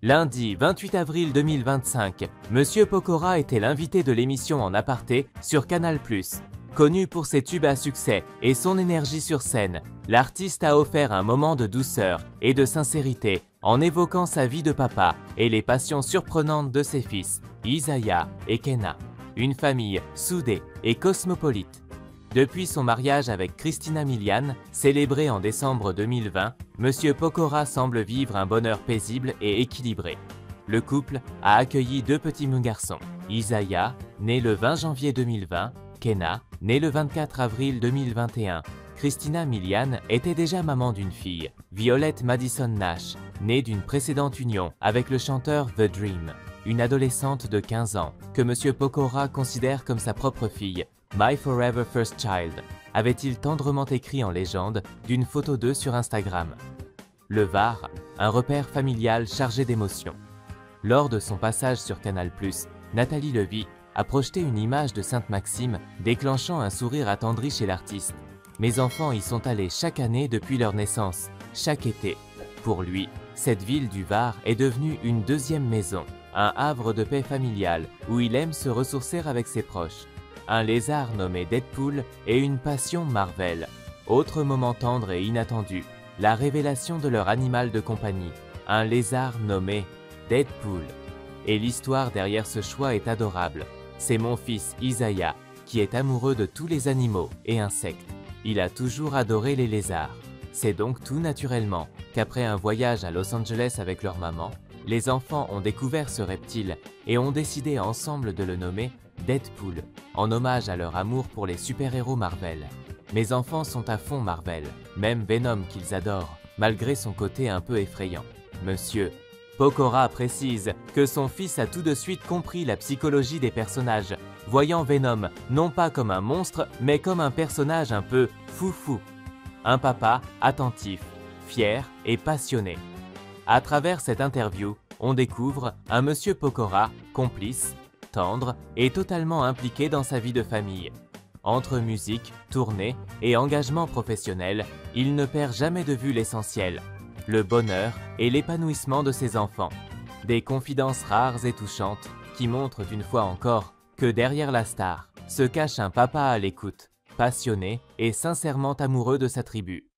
Lundi 28 avril 2025, Monsieur Pokora était l'invité de l'émission En Aparté sur Canal+. Connu pour ses tubes à succès et son énergie sur scène, l'artiste a offert un moment de douceur et de sincérité en évoquant sa vie de papa et les passions surprenantes de ses fils, Isaiah et Kenna. Une famille soudée et cosmopolite. Depuis son mariage avec Christina Milian, célébré en décembre 2020, Monsieur Pokora semble vivre un bonheur paisible et équilibré. Le couple a accueilli 2 petits garçons, Isaiah, né le 20 janvier 2020, Kenna, né le 24 avril 2021. Christina Milian était déjà maman d'une fille, Violette Madison Nash, née d'une précédente union avec le chanteur The Dream, une adolescente de 15 ans que Monsieur Pokora considère comme sa propre fille. My Forever First Child, avait-il tendrement écrit en légende d'une photo d'eux sur Instagram. Le Var, un repère familial chargé d'émotions. Lors de son passage sur Canal+, Nathalie Levy a projeté une image de Sainte-Maxime déclenchant un sourire attendri chez l'artiste. Mes enfants y sont allés chaque année depuis leur naissance, chaque été. Pour lui, cette ville du Var est devenue une deuxième maison, un havre de paix familial où il aime se ressourcer avec ses proches. Un lézard nommé Deadpool et une passion Marvel. Autre moment tendre et inattendu, la révélation de leur animal de compagnie, un lézard nommé Deadpool. Et l'histoire derrière ce choix est adorable. C'est mon fils Isaiah, qui est amoureux de tous les animaux et insectes. Il a toujours adoré les lézards. C'est donc tout naturellement qu'après un voyage à Los Angeles avec leur maman, les enfants ont découvert ce reptile et ont décidé ensemble de le nommer Deadpool, en hommage à leur amour pour les super-héros Marvel. Mes enfants sont à fond Marvel, même Venom qu'ils adorent, malgré son côté un peu effrayant. Monsieur Pokora précise que son fils a tout de suite compris la psychologie des personnages, voyant Venom non pas comme un monstre, mais comme un personnage un peu foufou. Un papa attentif, fier et passionné. À travers cette interview, on découvre un Monsieur Pokora complice, tendre et totalement impliqué dans sa vie de famille. Entre musique, tournée et engagement professionnel, il ne perd jamais de vue l'essentiel, le bonheur et l'épanouissement de ses enfants. Des confidences rares et touchantes qui montrent une fois encore que derrière la star se cache un papa à l'écoute, passionné et sincèrement amoureux de sa tribu.